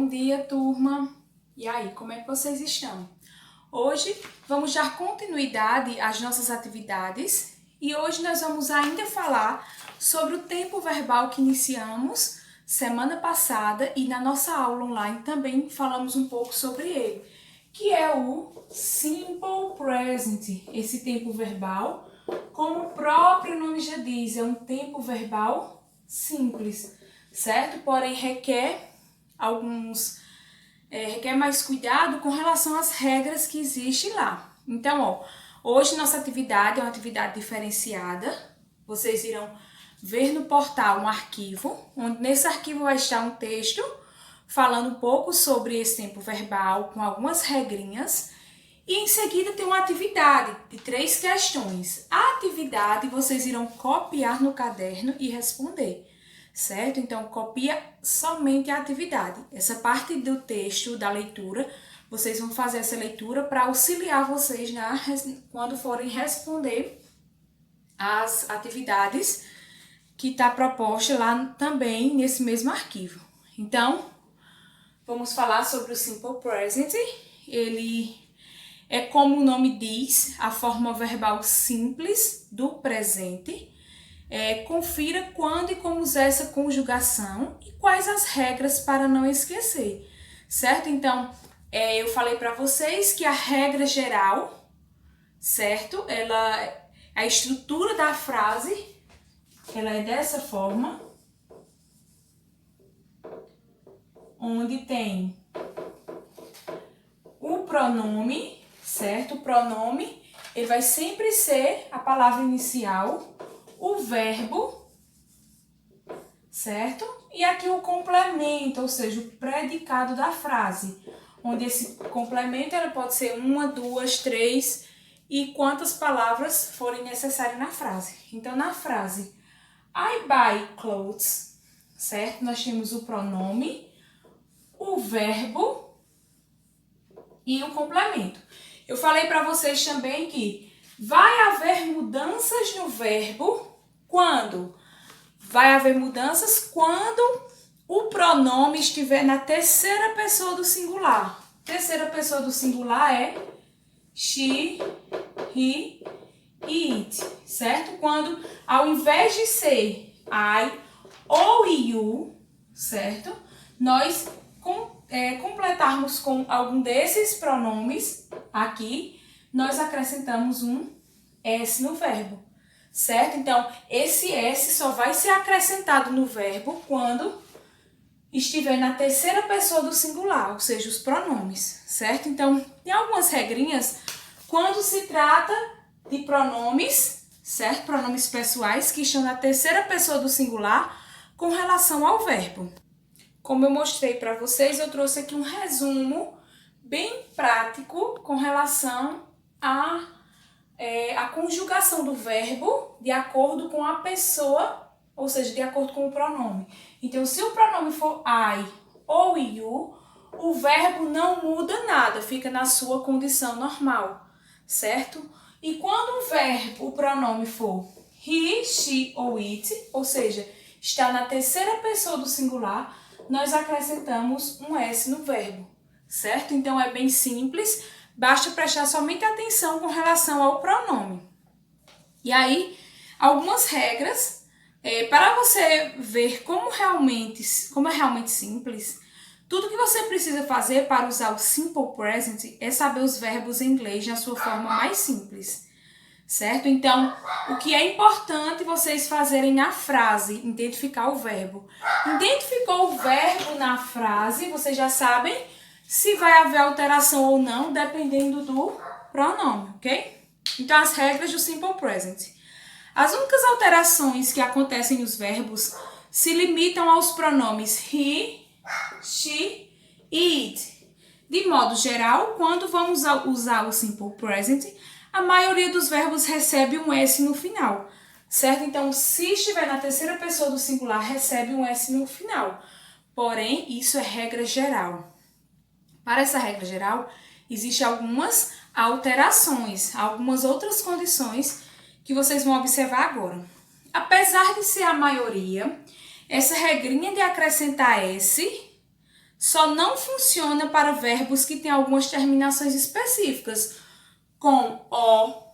Bom dia, turma! E aí, como é que vocês estão? Hoje vamos dar continuidade às nossas atividades e hoje nós vamos ainda falar sobre o tempo verbal que iniciamos semana passada e na nossa aula online também falamos um pouco sobre ele, que é o Simple Present. Esse tempo verbal, como o próprio nome já diz, é um tempo verbal simples, certo? Porém requer mais cuidado com relação às regras que existem lá. Então, hoje nossa atividade é uma atividade diferenciada. Vocês irão ver no portal um arquivo, onde nesse arquivo vai estar um texto falando um pouco sobre esse tempo verbal, com algumas regrinhas. E em seguida tem uma atividade de 3 questões. A atividade vocês irão copiar no caderno e responder, certo? Então, copia somente a atividade. Essa parte do texto, da leitura, vocês vão fazer essa leitura para auxiliar vocês quando forem responder as atividades que está proposta lá também nesse mesmo arquivo. Então, vamos falar sobre o Simple Present. Ele é, como o nome diz, a forma verbal simples do presente. Confira quando e como usar essa conjugação e quais as regras para não esquecer, certo? Então, eu falei para vocês que a regra geral, certo? A estrutura da frase, ela é dessa forma, onde tem o pronome, certo? O pronome, ele vai sempre ser a palavra inicial, o verbo, certo? E aqui o complemento, ou seja, o predicado da frase, onde esse complemento ele pode ser 1, 2, 3 e quantas palavras forem necessárias na frase. Então, na frase I buy clothes, certo? Nós temos o pronome, o verbo e o complemento. Eu falei para vocês também que vai haver mudanças no verbo quando? Vai haver mudanças quando o pronome estiver na terceira pessoa do singular. Terceira pessoa do singular é she, he e it, certo? Quando ao invés de ser I ou you, certo? Nós completarmos com algum desses pronomes aqui, nós acrescentamos um S no verbo, certo? Então, esse S só vai ser acrescentado no verbo quando estiver na terceira pessoa do singular, ou seja, os pronomes, certo? Então, tem algumas regrinhas quando se trata de pronomes, certo? Pronomes pessoais que estão na terceira pessoa do singular com relação ao verbo. Como eu mostrei para vocês, eu trouxe aqui um resumo bem prático com relação a conjugação do verbo de acordo com a pessoa, ou seja, de acordo com o pronome. Então, se o pronome for I ou you, o verbo não muda nada, fica na sua condição normal, certo? E quando o pronome for he, she ou it, ou seja, está na terceira pessoa do singular, nós acrescentamos um S no verbo, certo? Então, é bem simples, basta prestar somente atenção com relação ao pronome. E aí, algumas regras, para você ver como é realmente simples, tudo que você precisa fazer para usar o Simple Present é saber os verbos em inglês na sua forma mais simples, certo? Então, o que é importante vocês fazerem na frase, identificar o verbo. Identificou o verbo na frase, vocês já sabem se vai haver alteração ou não, dependendo do pronome, ok? Então, as regras do Simple Present. As únicas alterações que acontecem nos verbos se limitam aos pronomes he, she e it. De modo geral, quando vamos usar o Simple Present, a maioria dos verbos recebe um S no final, certo? Então, se estiver na terceira pessoa do singular, recebe um S no final. Porém, isso é regra geral. Para essa regra geral, existem algumas alterações, algumas outras condições que vocês vão observar agora. Apesar de ser a maioria, essa regrinha de acrescentar S só não funciona para verbos que têm algumas terminações específicas, com O,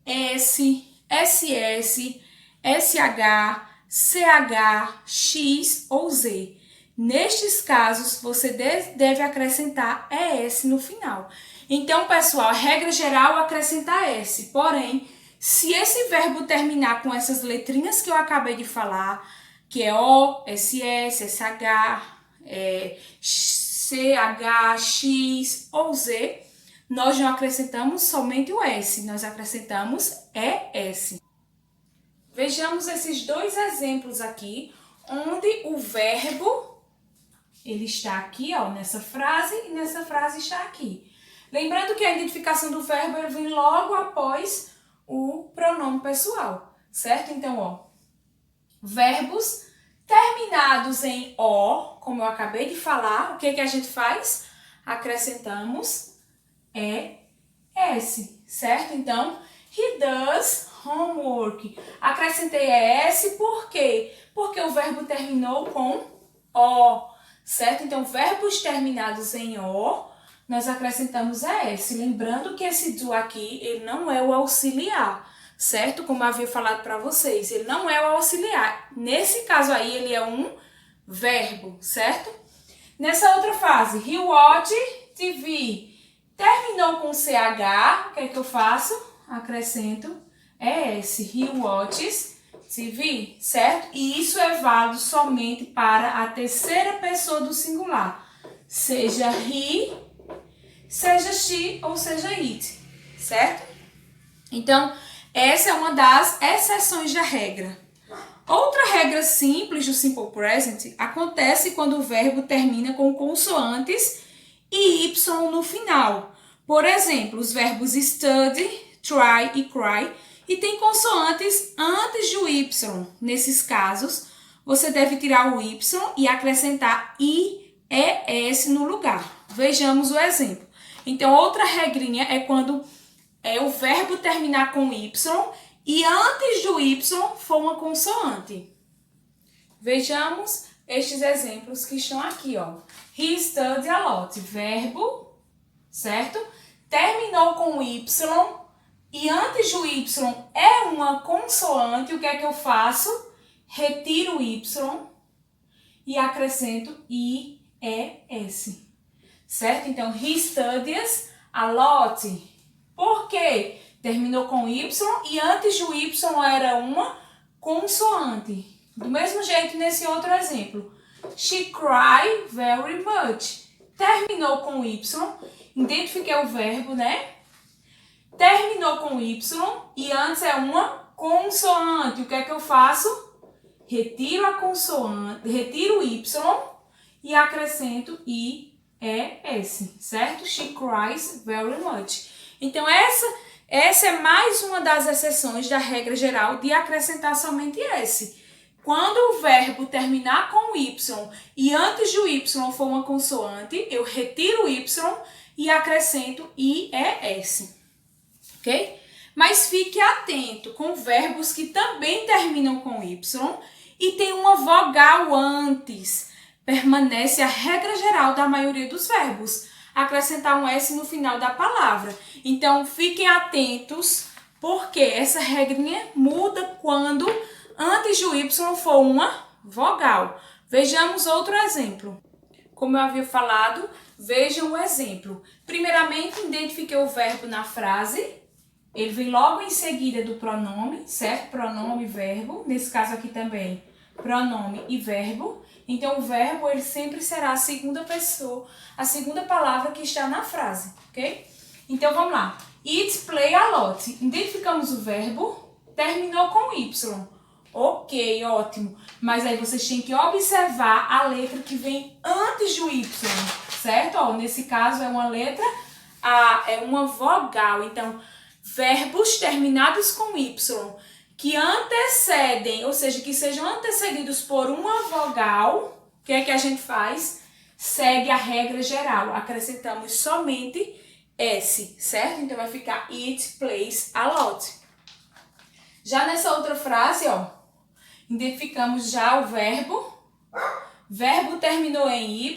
S, SS, SH, CH, X ou Z. Nestes casos, você deve acrescentar ES no final. Então, pessoal, a regra geral é acrescentar S. Porém, se esse verbo terminar com essas letrinhas que eu acabei de falar, que é O, SS, SH, CH, X ou Z, nós não acrescentamos somente o S, nós acrescentamos ES. Vejamos esses dois exemplos aqui, onde o verbo ele está aqui, ó, nessa frase, e nessa frase está aqui. Lembrando que a identificação do verbo ele vem logo após o pronome pessoal, certo? Então, ó, verbos terminados em O, como eu acabei de falar, o que que a gente faz? Acrescentamos ES, certo? Então, he does homework. Acrescentei ES por quê? Porque o verbo terminou com O, certo? Então, verbos terminados em O, nós acrescentamos ES. Lembrando que esse do aqui, ele não é o auxiliar, certo? Como eu havia falado para vocês, ele não é o auxiliar. Nesse caso aí, ele é um verbo, certo? Nessa outra frase, he watched TV. Terminou com CH, o que é que eu faço? Acrescento ES, he watches TV, certo? E isso é válido somente para a terceira pessoa do singular. Seja he, seja she ou seja it, certo? Então, essa é uma das exceções da regra. Outra regra simples do Simple Present acontece quando o verbo termina com consoantes e Y no final. Por exemplo, os verbos study, try e cry e tem consoantes antes do Y. Nesses casos, você deve tirar o Y e acrescentar IES no lugar. Vejamos o exemplo. Então, outra regrinha é quando o verbo terminar com Y e antes do Y for uma consoante. Vejamos estes exemplos que estão aqui, ó. He studied a lot. Verbo, certo? Terminou com Y e antes do Y é uma consoante. O que é que eu faço? Retiro o Y e acrescento IES. Certo? Então, he studies a lot. Por quê? Terminou com Y e antes do Y era uma consoante. Do mesmo jeito nesse outro exemplo. She cried very much. Terminou com Y. Identifiquei o verbo, né? Terminou com Y e antes é uma consoante. O que é que eu faço? Retiro a consoante, retiro o Y e acrescento IES, certo? She cries very much. Então, essa é mais uma das exceções da regra geral de acrescentar somente S. Quando o verbo terminar com Y e antes do Y for uma consoante, eu retiro o Y e acrescento IES. Ok? Mas fique atento com verbos que também terminam com Y e tem uma vogal antes. Permanece a regra geral da maioria dos verbos, acrescentar um S no final da palavra. Então, fiquem atentos, porque essa regrinha muda quando antes do Y for uma vogal. Vejamos outro exemplo. Como eu havia falado, vejam o exemplo. Primeiramente, identifiquei o verbo na frase. Ele vem logo em seguida do pronome, certo? Pronome e verbo. Nesse caso aqui também, pronome e verbo. Então, o verbo ele sempre será a segunda pessoa, a segunda palavra que está na frase, ok? Então, vamos lá. It play a lot. Identificamos o verbo, terminou com Y. Ok, ótimo. Mas aí vocês têm que observar a letra que vem antes do Y, certo? Ó, nesse caso é uma letra A, é uma vogal. Então, verbos terminados com Y que antecedem, ou seja, que sejam antecedidos por uma vogal, o que é que a gente faz? Segue a regra geral. Acrescentamos somente S, certo? Então, vai ficar it plays a lot. Já nessa outra frase, ó, identificamos já o verbo. Verbo terminou em Y.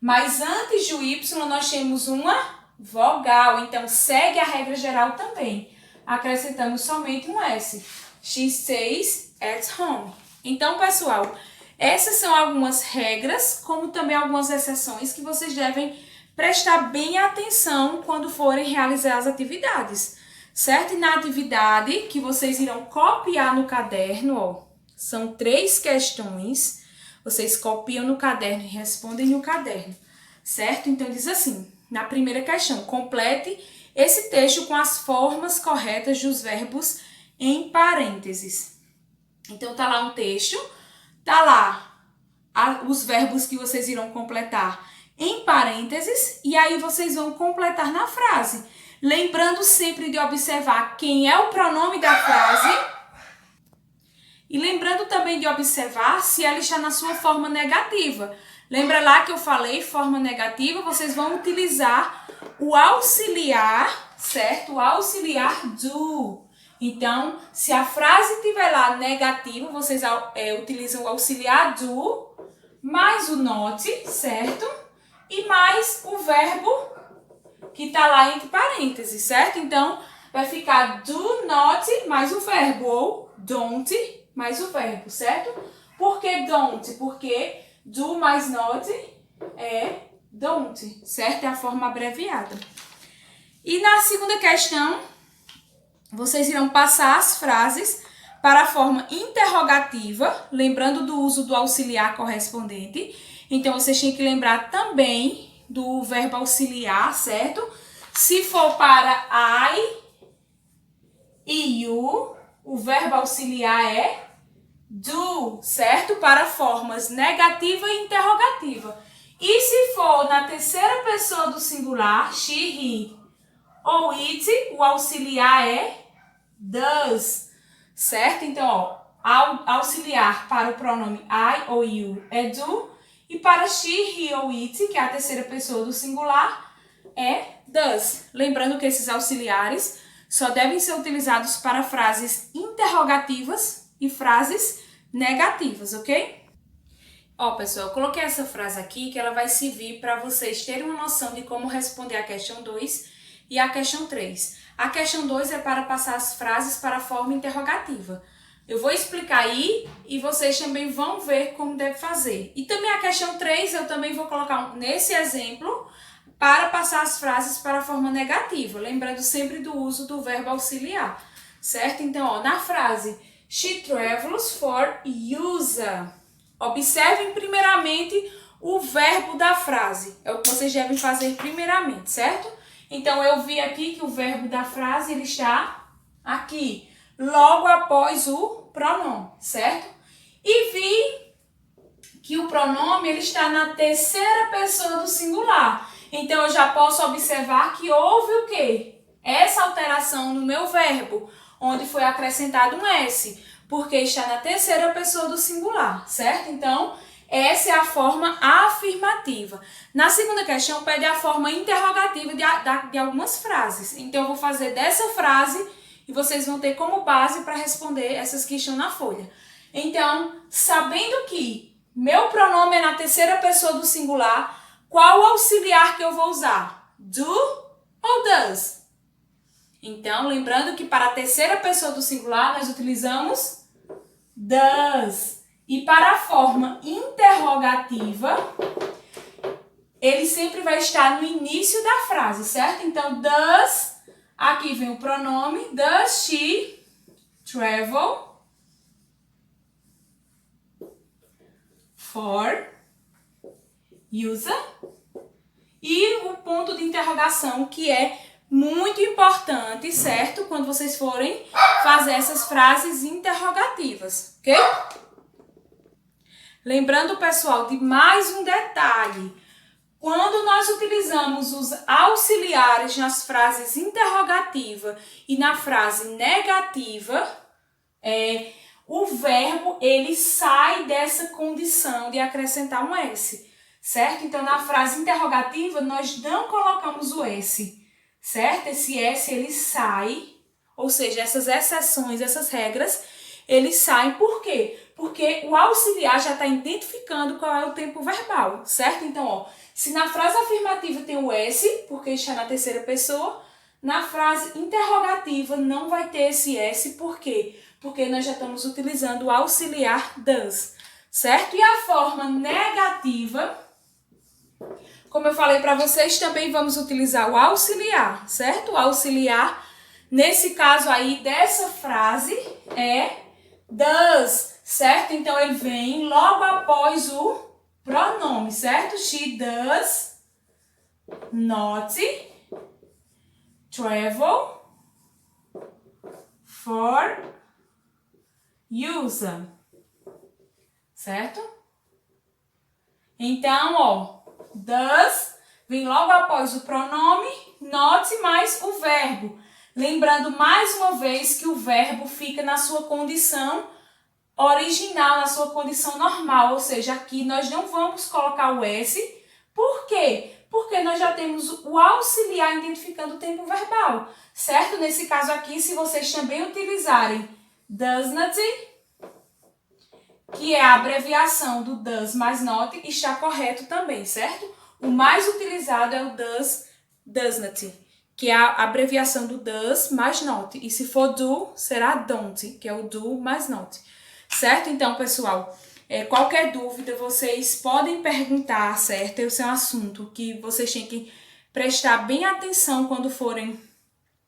Mas antes do Y nós temos uma vogal, então segue a regra geral também. Acrescentamos somente um S. She stays at home. Então, pessoal, essas são algumas regras, como também algumas exceções que vocês devem prestar bem atenção quando forem realizar as atividades, certo? E na atividade que vocês irão copiar no caderno, ó, são 3 questões, vocês copiam no caderno e respondem no caderno, certo? Então, diz assim, na primeira questão, complete esse texto com as formas corretas dos verbos em parênteses. Então, tá lá um texto, tá lá os verbos que vocês irão completar em parênteses, e aí vocês vão completar na frase. Lembrando sempre de observar quem é o pronome da frase e lembrando também de observar se ela está na sua forma negativa. Lembra lá que eu falei forma negativa? Vocês vão utilizar o auxiliar, certo? O auxiliar do. Então, se a frase estiver lá negativa, vocês utilizam o auxiliar do, mais o not, certo? E mais o verbo que está lá entre parênteses, certo? Então, vai ficar do not mais o verbo, ou don't mais o verbo, certo? Por que don't? Porque do mais not é don't, certo? É a forma abreviada. E na segunda questão, vocês irão passar as frases para a forma interrogativa, lembrando do uso do auxiliar correspondente. Então, vocês têm que lembrar também do verbo auxiliar, certo? Se for para I e you, o verbo auxiliar é do, certo? Para formas negativa e interrogativa. E se for na terceira pessoa do singular, she, he ou it, o auxiliar é does, certo? Então, ó, auxiliar para o pronome I ou you é do, e para she, he ou it, que é a terceira pessoa do singular, é does. Lembrando que esses auxiliares só devem ser utilizados para frases interrogativas e frases negativas, ok? Ó, pessoal, eu coloquei essa frase aqui que ela vai servir para vocês terem uma noção de como responder a questão 2 e a questão 3. A questão 2 é para passar as frases para a forma interrogativa. Eu vou explicar aí e vocês também vão ver como deve fazer. E também a questão 3 eu também vou colocar nesse exemplo para passar as frases para a forma negativa, lembrando sempre do uso do verbo auxiliar, certo? Então, ó, na frase she travels for usa, observem primeiramente o verbo da frase, é o que vocês devem fazer primeiramente, certo? Então, eu vi aqui que o verbo da frase ele está aqui, logo após o pronome, certo? E vi que o pronome ele está na terceira pessoa do singular. Então, eu já posso observar que houve o quê? Essa alteração no meu verbo, onde foi acrescentado um S, porque está na terceira pessoa do singular, certo? Então, essa é a forma afirmativa. Na segunda questão, pede a forma interrogativa de algumas frases. Então, eu vou fazer dessa frase e vocês vão ter como base para responder essas que estão na folha. Então, sabendo que meu pronome é na terceira pessoa do singular, qual auxiliar que eu vou usar? Do ou does? Então, lembrando que para a terceira pessoa do singular, nós utilizamos does. E para a forma interrogativa, ele sempre vai estar no início da frase, certo? Então, does, aqui vem o pronome, does she travel for usa? E o ponto de interrogação, que é muito importante, certo? Quando vocês forem fazer essas frases interrogativas, ok? Lembrando, pessoal, de mais um detalhe. Quando nós utilizamos os auxiliares nas frases interrogativa e na frase negativa, o verbo ele sai dessa condição de acrescentar um S, certo? Então, na frase interrogativa, nós não colocamos o S, certo? Esse S ele sai, ou seja, essas exceções, essas regras, eles saem por quê? Porque o auxiliar já está identificando qual é o tempo verbal, certo? Então, ó, se na frase afirmativa tem o S, porque está na terceira pessoa, na frase interrogativa não vai ter esse S, por quê? Porque nós já estamos utilizando o auxiliar does, certo? E a forma negativa, como eu falei para vocês, também vamos utilizar o auxiliar, certo? O auxiliar, nesse caso aí, dessa frase, é does, certo? Então, ele vem logo após o pronome, certo? She does not travel for use, certo? Então, ó, does vem logo após o pronome, not mais o verbo. Lembrando mais uma vez que o verbo fica na sua condição original, na sua condição normal, ou seja, aqui nós não vamos colocar o S. Por quê? Porque nós já temos o auxiliar identificando o tempo verbal, certo? Nesse caso aqui, se vocês também utilizarem does not, que é a abreviação do does mais not, está correto também, certo? O mais utilizado é o does not, que é a abreviação do does mais not. E se for do, será don't, que é o do mais not. Certo? Então, pessoal, qualquer dúvida vocês podem perguntar, certo? Esse é um assunto que vocês têm que prestar bem atenção quando forem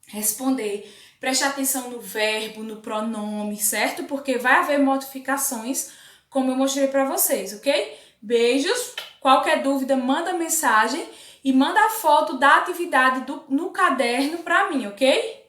responder. Prestar atenção no verbo, no pronome, certo? Porque vai haver modificações, como eu mostrei para vocês, ok? Beijos! Qualquer dúvida, manda mensagem e manda a foto da atividade no caderno para mim, ok?